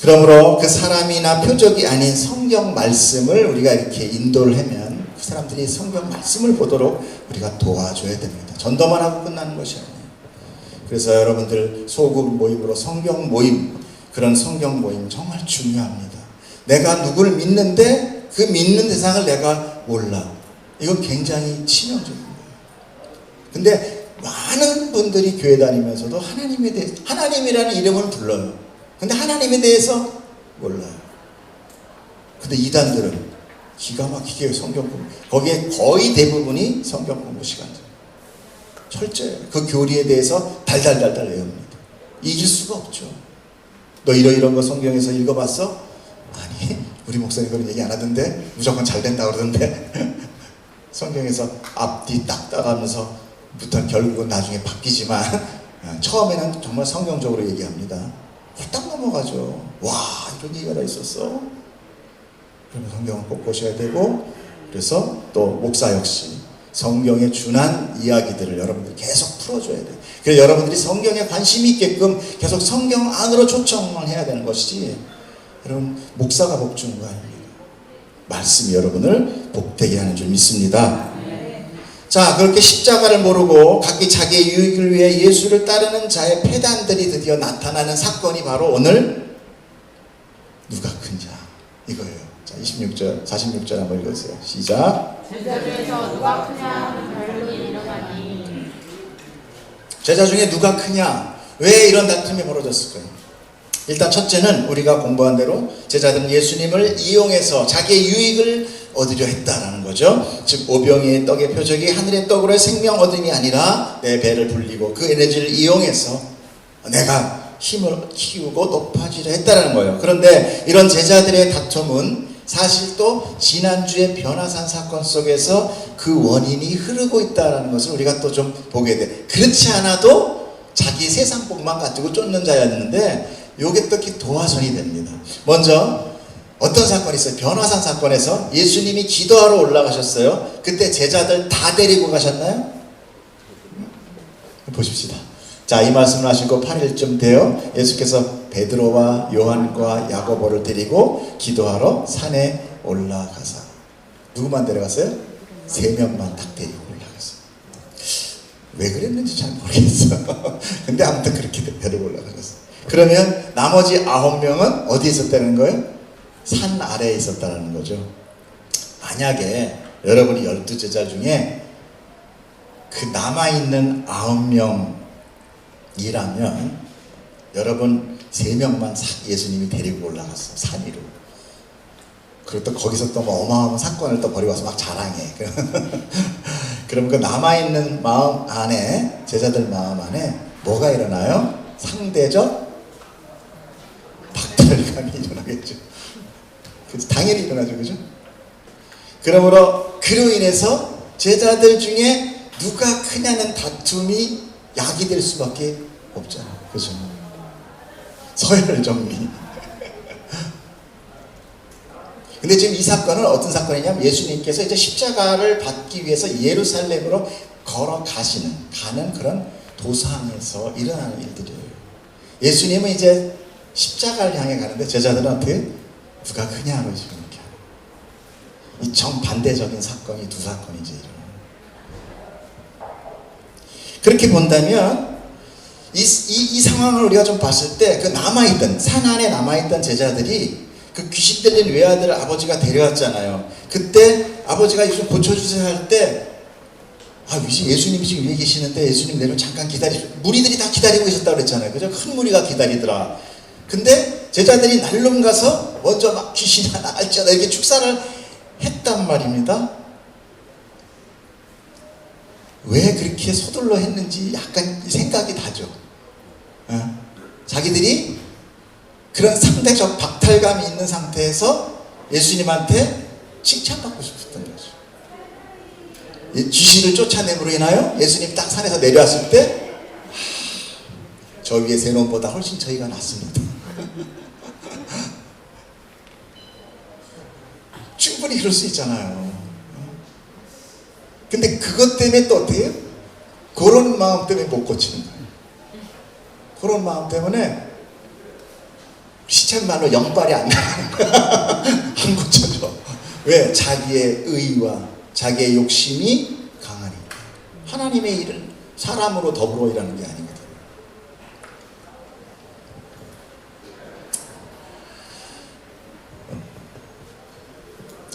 그러므로 그 사람이나 표적이 아닌 성경 말씀을 우리가 이렇게 인도를 하면 그 사람들이 성경 말씀을 보도록 우리가 도와줘야 됩니다. 전도만 하고 끝나는 것이 아니에요. 그래서 여러분들 소그룹 모임으로 성경 모임, 그런 성경 모임 정말 중요합니다. 내가 누구를 믿는데 그 믿는 대상을 내가 몰라. 이건 굉장히 치명적인 거예요. 근데 많은 분들이 교회 다니면서도 하나님에 대해서, 하나님이라는 이름을 불러요. 근데 하나님에 대해서 몰라요. 근데 이단들은 기가 막히게 성경 공부, 거기에 거의 대부분이 성경 공부 시간이에요. 철저해요. 그 교리에 대해서 달달달달 외웁니다. 이길 수가 없죠. 너 이런 거 성경에서 읽어봤어? 아니, 우리 목사님 그런 얘기 안 하던데 무조건 잘 된다 그러던데 성경에서 앞뒤 딱 따가면서 부터 결국은 나중에 바뀌지만 처음에는 정말 성경적으로 얘기합니다. 홀딱 넘어가죠. 와, 이런 얘기가 다 있었어. 그러면 성경을 꼭 보셔야 되고, 그래서 또 목사 역시 성경에 준한 이야기들을 여러분들이 계속 풀어줘야 돼요. 그래서 여러분들이 성경에 관심이 있게끔 계속 성경 안으로 초청을 해야 되는 것이지, 여러분 목사가 복 주는 거 아닙니다. 말씀이 여러분을 복되게 하는 줄 믿습니다. 자, 그렇게 십자가를 모르고 각기 자기의 유익을 위해 예수를 따르는 자의 패단들이 드디어 나타나는 사건이 바로 오늘 누가 큰 자 이거예요. 자, 26절, 46절 한번 읽으세요. 시작. 제자 중에서 누가 크냐 하는 결론이 일어나니. 제자 중에 누가 크냐? 왜 이런 다툼이 벌어졌을까요? 일단 첫째는 우리가 공부한 대로 제자들은 예수님을 이용해서 자기의 유익을 얻으려 했다라는 거죠. 즉 오병이의 떡의 표적이 하늘의 떡으로 생명 얻음이 아니라 내 배를 불리고 그 에너지를 이용해서 내가 힘을 키우고 높아지려 했다라는 거예요. 그런데 이런 제자들의 다툼은 사실 또 지난주의 변화산 사건 속에서 그 원인이 흐르고 있다는 것을 우리가 또 좀 보게 돼. 그렇지 않아도 자기 세상복만 가지고 쫓는 자였는데 요게 또 이렇게 도화선이 됩니다. 먼저 어떤 사건이 있어요? 변화산 사건에서 예수님이 기도하러 올라가셨어요. 그때 제자들 다 데리고 가셨나요? 보십시다. 자, 이 말씀을 하시고 8일쯤 되어 예수께서 베드로와 요한과 야고보를 데리고 기도하러 산에 올라가서 누구만 데려갔어요? 3명만 딱 데리고 올라갔어요. 왜 그랬는지 잘 모르겠어요. 근데 아무튼 그렇게 데리고 올라가셨어요. 그러면 나머지 9명은 어디에 있었다는 거예요? 산 아래에 있었다는 거죠. 만약에 여러분이 12제자 중에 그 남아있는 9명이라면 여러분 3명만 예수님이 데리고 올라갔어. 산 위로. 그리고 또 거기서 또 뭐 어마어마한 사건을 또 벌이고 와서 막 자랑해. 그럼 그 남아있는 마음 안에, 제자들 마음 안에 뭐가 일어나요? 상대적 박탈감이 일어나겠죠. 당연히 일어나죠. 그죠? 그러므로 그로 인해서 제자들 중에 누가 크냐는 다툼이 야기될 수밖에 없잖아요. 그죠? 서열 정리. 근데 지금 이 사건은 어떤 사건이냐면 예수님께서 이제 십자가를 받기 위해서 예루살렘으로 가는 그런 도상에서 일어나는 일들이에요. 예수님은 이제 십자가를 향해 가는데 제자들은 어떻게? 누가 크냐고 지금 이렇게 하는. 이 정반대적인 사건이 두 사건이 이제 일어나요. 그렇게 본다면 이 상황을 우리가 좀 봤을 때 그 남아있던 산 안에 남아있던 제자들이 그 귀신 들린 외아들을 아버지가 데려왔잖아요. 그때 아버지가 예수 고쳐주세요 할 때 예수님이 지금 위에 계시는데 예수님 내려 잠깐 기다리죠. 무리들이 다 기다리고 있었다고 그랬잖아요. 그죠? 큰 무리가 기다리더라. 근데 제자들이 날름 가서 먼저 막 귀신이 하나 알잖아 이렇게 축사를 했단 말입니다. 왜 그렇게 서둘러 했는지 약간 생각이 나죠. 자기들이 그런 상대적 박탈감이 있는 상태에서 예수님한테 칭찬받고 싶었던 거죠. 귀신을 쫓아냄으로 인하여 예수님이 딱 산에서 내려왔을 때 저 위에 세 놈보다 훨씬 저희가 낫습니다. 충분히 그럴 수 있잖아요. 근데 그것 때문에 또 어때요? 그런 마음 때문에 못 고치는 거예요. 그런 마음 때문에 시쳇말로 영빨이 안 나가는 거야. 안 고쳐져. 왜? 자기의 의와 자기의 욕심이 강하니까. 하나님의 일을 사람으로 더불어 일하는 게 아니거든요.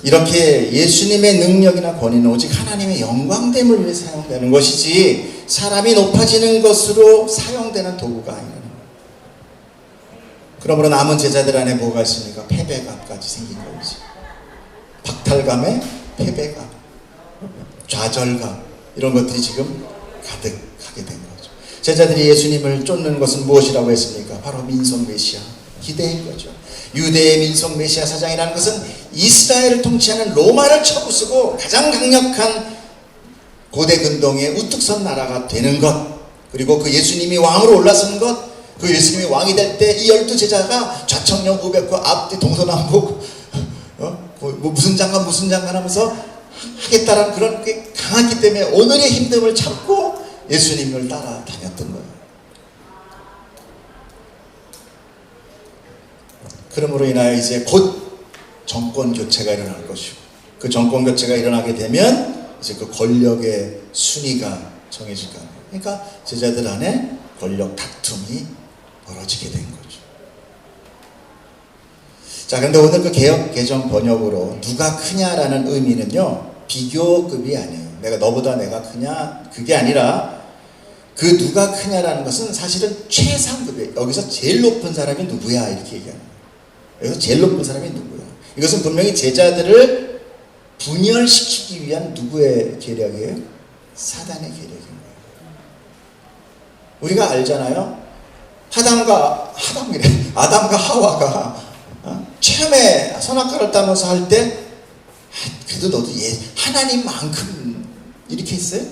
이렇게 예수님의 능력이나 권위는 오직 하나님의 영광됨을 위해 사용되는 것이지 사람이 높아지는 것으로 사용되는 도구가 아니에요. 그러므로 남은 제자들 안에 뭐가 있습니까? 패배감까지 생긴 거지. 박탈감에 패배감, 좌절감 이런 것들이 지금 가득하게 된 거죠. 제자들이 예수님을 쫓는 것은 무엇이라고 했습니까? 바로 민속 메시아 기대인 거죠. 유대의 민속 메시아 사장이라는 것은 이스라엘을 통치하는 로마를 쳐부수고 가장 강력한 고대 근동의 우뚝 선 나라가 되는 것, 그리고 그 예수님이 왕으로 올라서는 것, 그 예수님이 왕이 될 때 이 12제자가 좌청령 우백호 앞뒤 동서남북 뭐 무슨 장관 하면서 하겠다라는 그런 게 강하기 때문에 오늘의 힘듦을 참고 예수님을 따라다녔던 거예요. 그러므로 인하여 이제 곧 정권 교체가 일어날 것이고, 그 정권 교체가 일어나게 되면 이제 그 권력의 순위가 정해질 거예요. 그러니까 제자들 안에 권력 다툼이 벌어지게 된 거죠. 자, 그런데 오늘 그 개역 개정 번역으로 누가 크냐라는 의미는요, 비교급이 아니에요. 너보다 내가 크냐, 그게 아니라 그 누가 크냐라는 것은 사실은 최상급이에요. 여기서 제일 높은 사람이 누구야 이렇게 얘기하는 거예요. 여기서 제일 높은 사람이 누구야. 이것은 분명히 제자들을 분열시키기 위한 누구의 계략이에요? 사단의 계략인 거예요. 우리가 알잖아요. 아담과 하와가 처음에 선악과를 따면서 할 때 그래도 너도 하나님만큼 이렇게 했어요?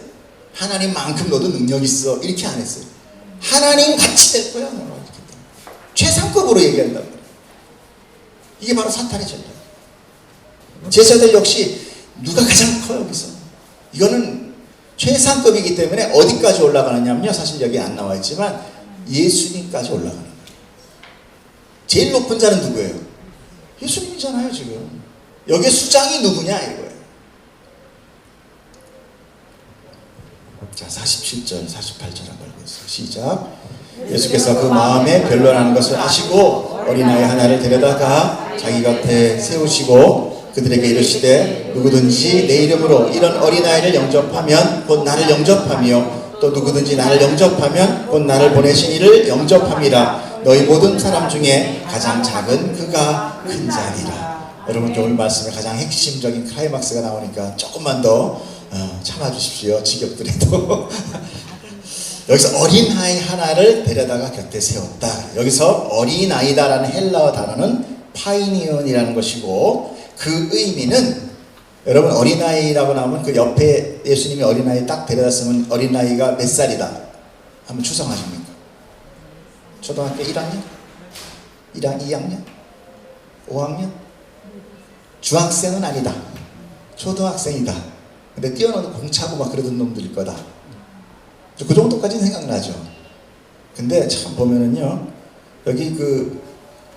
하나님만큼 너도 능력 있어 이렇게 안 했어요. 하나님 같이 될 거야 너는 이렇게. 최상급으로 얘기한단 말이에요. 이게 바로 사탄의 전략. 제자들 역시 누가 가장 커요 여기서? 이거는 최상급이기 때문에 어디까지 올라가느냐면요, 사실 여기 안 나와 있지만 예수님까지 올라가는 거예요. 제일 높은 자는 누구예요? 예수님이잖아요 지금. 여기에 수장이 누구냐 이거예요. 자, 47절 48절 한번 읽어주세요. 시작. 예수께서 그 마음에 변론하는 것을 아시고 어린아이 하나를 데려다가 자기 곁에 세우시고 그들에게 이르시되 누구든지 내 이름으로 이런 어린아이를 영접하면 곧 나를 영접하며 또 누구든지 나를 영접하면 곧 나를 보내신 이를 영접함이라. 너희 모든 사람 중에 가장 작은 그가 큰 자니라. 여러분, 오늘 말씀의 가장 핵심적인 클라이막스가 나오니까 조금만 더 참아주십시오. 지겹더라도. 여기서 어린아이 하나를 데려다가 곁에 세웠다. 여기서 어린아이다라는 헬라어 단어는 파이니온이라는 것이고, 그 의미는, 여러분 어린아이라고 나오면 그 옆에 예수님이 어린아이 딱 데려다 쓰면 어린아이가 몇 살이다 한번 추정하십니까? 초등학교 1학년? 2학년? 5학년? 중학생은 아니다. 초등학생이다. 근데 뛰어노는 공차고 막 그러던 놈들일 거다. 그 정도까지는 생각나죠. 근데 참 보면은요, 여기 그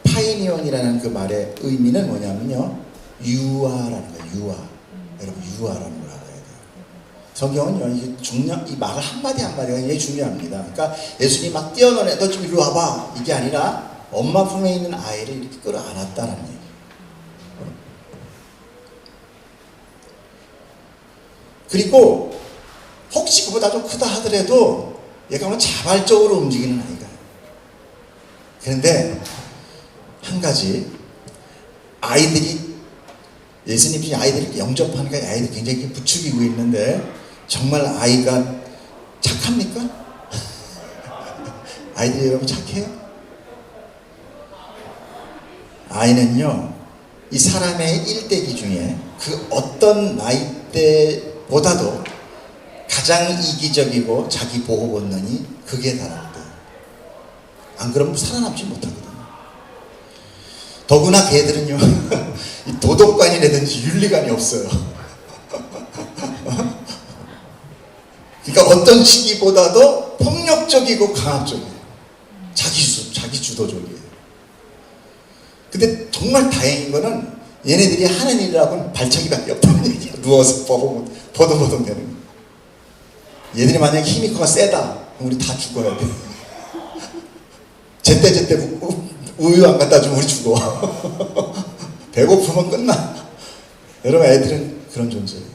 파이니온이라는 그 말의 의미는 뭐냐면요, 유아라는 거예요. 유아. 여러분, 유아라는 걸 알아야 돼요. 성경은요, 이 말을 한마디가 굉장히 중요합니다. 그러니까 예수님이 막 뛰어노네, 너 좀 이리 와봐, 이게 아니라 엄마 품에 있는 아이를 이렇게 끌어안았다는 얘기예요. 그리고 혹시 그보다 좀 크다 하더라도 얘가 뭐 자발적으로 움직이는 아이가. 그런데 한 가지, 예수님이 아이들을 영접하니까 아이들이 굉장히 부추기고 있는데, 정말 아이가 착합니까? 아이들이 여러분 착해요? 아이는요, 이 사람의 일대기 중에 그 어떤 나이대보다도 가장 이기적이고 자기 보호 본능이 극에 달할 때, 안 그러면 살아남지 못하거든요. 더구나 걔들은요, 이 도덕관이라든지 윤리관이 없어요. 그러니까 어떤 시기보다도 폭력적이고 강압적이에요. 자기 주도적이에요. 근데 정말 다행인 거는 얘네들이 하는 일이라고는 발차기밖에 없다는 얘기예요. 누워서 버둥버둥 되는 거. 얘들이 만약에 힘이 커가 세다, 그럼 우리 다 죽어야 돼. 제때 우유 안 갖다 주면 우리 죽어. 배고프면 끝나. 여러분, 애들은 그런 존재예요.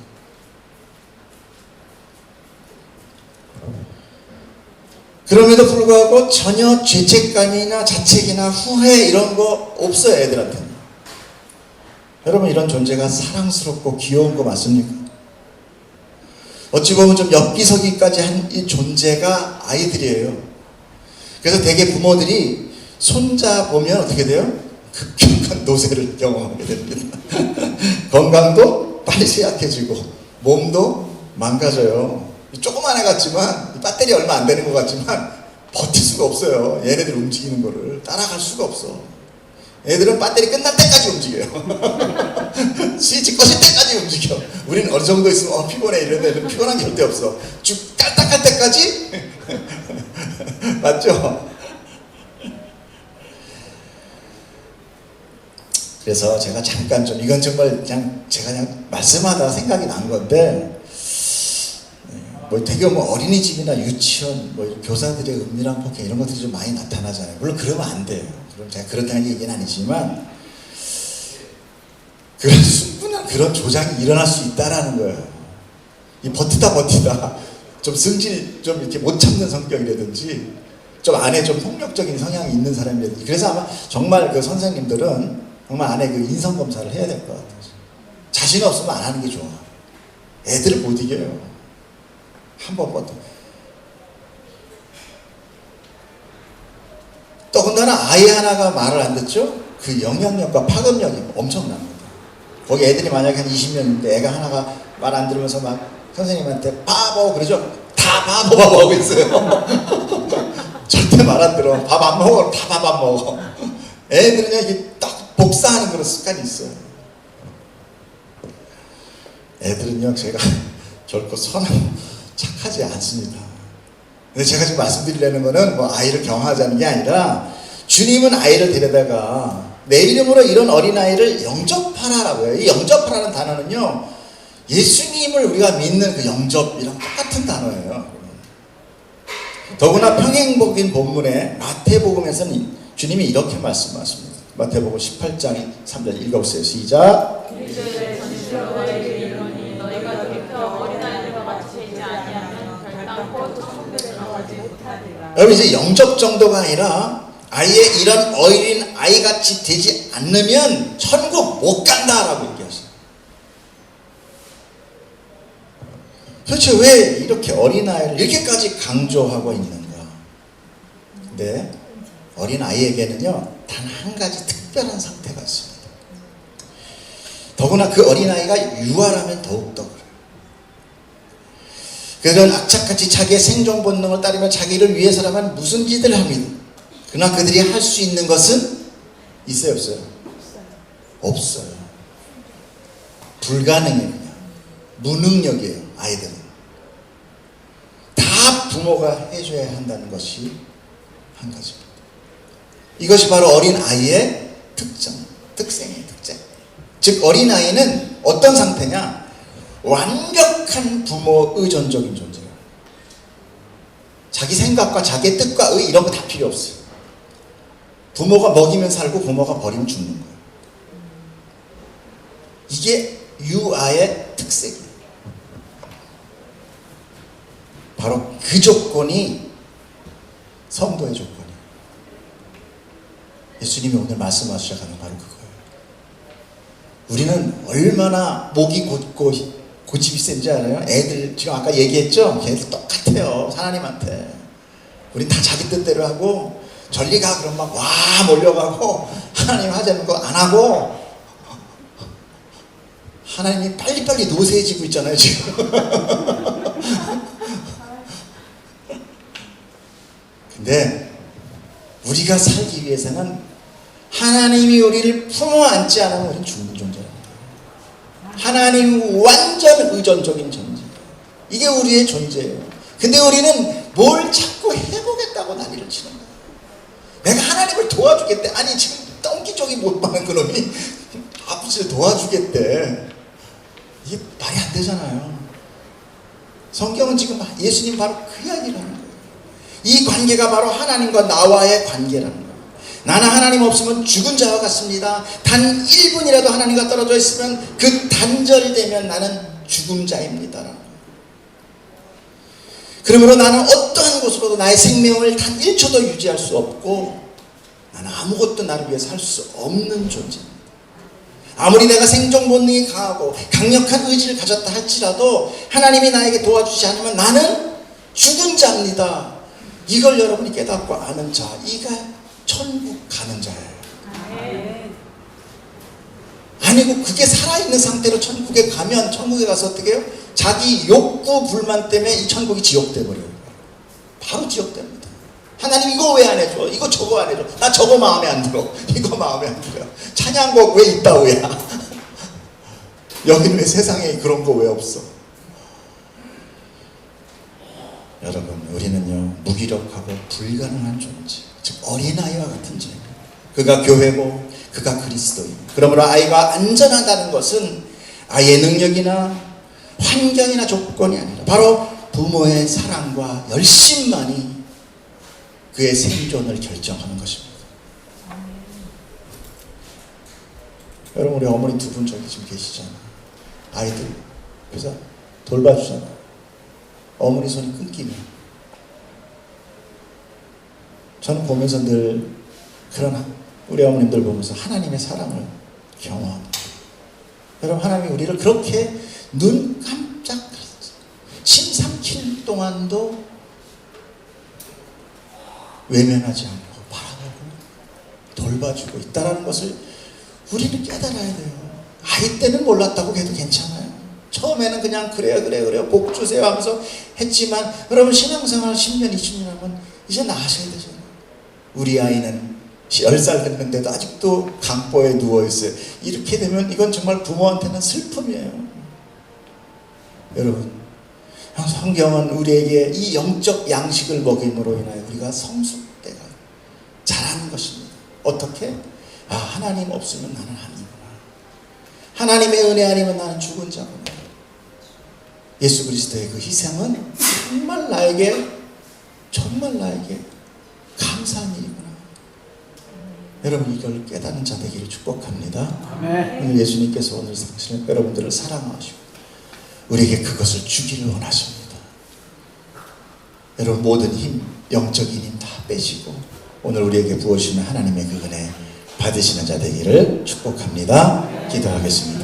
그럼에도 불구하고 전혀 죄책감이나 자책이나 후회 이런 거 없어요, 애들한테는. 여러분, 이런 존재가 사랑스럽고 귀여운 거 맞습니까? 어찌 보면 좀 엽기서기까지 한 이 존재가 아이들이에요. 그래서 대개 부모들이 손자 보면 어떻게 돼요? 급격한 노쇠를 경험하게 됩니다. 건강도 빨리 쇠약해지고 몸도 망가져요. 조그만 애 같지만 배터리 얼마 안 되는 것 같지만 버틸 수가 없어요. 얘네들 움직이는 거를 따라갈 수가 없어. 애들은 배터리 끝날 때까지 움직여요. 스위치 꺼질 때까지 움직여. 우리는 어느 정도 있으면 피곤해 이런데 애들은 피곤한 게 절대 없어. 쭉 깔딱할 때까지 맞죠? 그래서 제가 잠깐 좀 이건 정말 그냥 제가 그냥 말씀하다가 생각이 난 건데 뭐 되게 뭐 어린이집이나 유치원 뭐 교사들의 은밀한 폭행 이런 것들이 좀 많이 나타나잖아요. 물론 그러면 안 돼요. 그럼 제가 그렇다는 얘기는 아니지만 그런 충분한 그런 조장이 일어날 수 있다라는 거예요. 이 버티다 좀 승질 좀 이렇게 못 참는 성격이라든지 좀 안에 좀 폭력적인 성향이 있는 사람이라든지 그래서 아마 정말 그 선생님들은 정말 안에 그 인성 검사를 해야 될 것 같아요. 자신 없으면 안 하는 게 좋아. 애들을 못 이겨요. 한번 뻗어. 더군다나 아이 하나가 말을 안 듣죠? 그 영향력과 파급력이 엄청납니다. 거기 애들이 만약에 한 20명인데 애가 하나가 말 안 들으면서 막 선생님한테 바보 그러죠? 다 바보 하고 있어요. 절대 말 안 들어. 밥 안 먹어. 다 밥 안 먹어. 애들은 이게 딱 복사하는 그런 습관이 있어요. 애들은요, 제가 결코 착하지 않습니다. 근데 제가 지금 말씀드리려는 거는 뭐 아이를 경하자는 게 아니라 주님은 아이를 데려다가 내 이름으로 이런 어린아이를 영접하라라고 해요. 이 영접하라는 단어는요, 예수님을 우리가 믿는 그 영접이랑 똑같은 단어예요. 더구나 평행복인 본문에 마태복음에서는 주님이 이렇게 말씀하십니다. 마태복음 18장 3절 읽어보세요. 시작. 여러분 이제 영접 정도가 아니라 아예 이런 어린 아이같이 되지 않으면 천국 못 간다라고 얘기하세요. 도대체 왜 이렇게 어린아이를 이렇게까지 강조하고 있는가? 근데 어린아이에게는요 단 한 가지 특별한 상태가 있습니다. 더구나 그 어린아이가 유아라면 더욱더 그래요. 그들은 악착같이 자기의 생존 본능을 따르며 자기를 위해서라면 무슨 짓을 합니다. 그러나 그들이 할 수 있는 것은 있어요 없어요? 없어요. 불가능해요. 그냥. 무능력이에요. 아이들은. 다 부모가 해줘야 한다는 것이 한 가지입니다. 이것이 바로 어린아이의 특성이에요. 특징. 즉 어린아이는 어떤 상태냐? 완벽한 부모 의존적인 존재예요. 자기 생각과 자기의 뜻과 의 이런 거 다 필요 없어요. 부모가 먹이면 살고 부모가 버리면 죽는 거예요. 이게 유아의 특색이에요. 바로 그 조건이 성도의 조건이에요. 예수님이 오늘 말씀하시려 하는 바로 그거예요. 우리는 얼마나 목이 곧고 고집이 센지 알아요? 애들 지금 아까 얘기했죠? 걔들 똑같아요. 하나님한테. 우린 다 자기 뜻대로 하고 전리가 그럼 막 와 몰려가고 하나님 하자는 거 안 하고 하나님이 빨리빨리 노쇠해지고 있잖아요 지금. 근데 우리가 살기 위해서는 하나님이 우리를 품어 안지 않으면 우리는 죽는 존재랍니다. 하나님 완전 의존적인 존재. 이게 우리의 존재예요. 근데 우리는 뭘 자꾸 해보겠다고 난리를 치는 거예요. 내가 하나님을 도와주겠대. 아니 지금 똥기저기 못 받는 그놈이 아버지를 도와주겠대. 이게 말이 안 되잖아요. 성경은 지금 예수님 바로 그 이야기를 하는 거예요. 이 관계가 바로 하나님과 나와의 관계라는 거예요. 나는 하나님 없으면 죽은 자와 같습니다. 단 1분이라도 하나님과 떨어져 있으면 그 단절되면 나는 죽은 자입니다. 그러므로 나는 어떠한 곳으로도 나의 생명을 단 1초도 유지할 수 없고 나는 아무것도 나를 위해서 할 수 없는 존재입니다. 아무리 내가 생존 본능이 강하고 강력한 의지를 가졌다 할지라도 하나님이 나에게 도와주지 않으면 나는 죽은 자입니다. 이걸 여러분이 깨닫고 아는 자, 이가 천국 가는 자예요. 아니고 그게 살아있는 상태로 천국에 가면 천국에 가서 어떻게 해요? 자기 욕구 불만 때문에 이 천국이 지옥돼 버려요. 바로 지옥됩니다. 하나님 이거 왜 안 해줘? 이거 저거 안 해줘? 나 저거 마음에 안 들어. 이거 마음에 안 들어요. 찬양곡 왜 있다오야? 여기는 왜 세상에 그런 거 왜 없어? 여러분, 우리는요 무기력하고 불가능한 존재, 즉 어린아이와 같은 존재. 그가 교회고 그가 그리스도인. 그러므로 아이가 안전하다는 것은 아이의 능력이나 환경이나 조건이 아니라 바로 부모의 사랑과 열심만이 그의 생존을 결정하는 것입니다. 여러분, 우리 어머니 두 분 저기 지금 계시잖아. 아이들 그래서 돌봐주잖아. 어머니 손이 끊기면 저는 보면서 늘 그러나 우리 어머님들 보면서 하나님의 사랑을 경험합니다. 여러분, 하나님이 우리를 그렇게 눈 깜짝 침 삼킬 동안도 외면하지 않고 바라보고 돌봐주고 있다는 것을 우리는 깨달아야 돼요. 아이 때는 몰랐다고 해도 괜찮아요. 처음에는 그냥 그래요 복 주세요 하면서 했지만 여러분, 신앙생활 10년 20년 하면 이제 나으셔야 되잖아요. 우리 아이는 10살 됐는데도 아직도 강보에 누워있어요. 이렇게 되면 이건 정말 부모한테는 슬픔이에요. 여러분, 성경은 우리에게 이 영적 양식을 먹임으로 인하여 우리가 성숙되가 자라는 것입니다. 어떻게? 아, 하나님 없으면 나는 아니구나. 하나님의 은혜 아니면 나는 죽은 자구나. 예수 그리스도의 그 희생은 정말 나에게 감사한 일이구나. 여러분, 이걸 깨닫는 자 되기를 축복합니다. 오늘 예수님께서 오늘 당신은 여러분들을 사랑하시고 우리에게 그것을 주기를 원하십니다. 여러분, 모든 힘, 영적인 힘 다 빼시고 오늘 우리에게 부어주시는 하나님의 그 은혜 받으시는 자 되기를 축복합니다. 기도하겠습니다.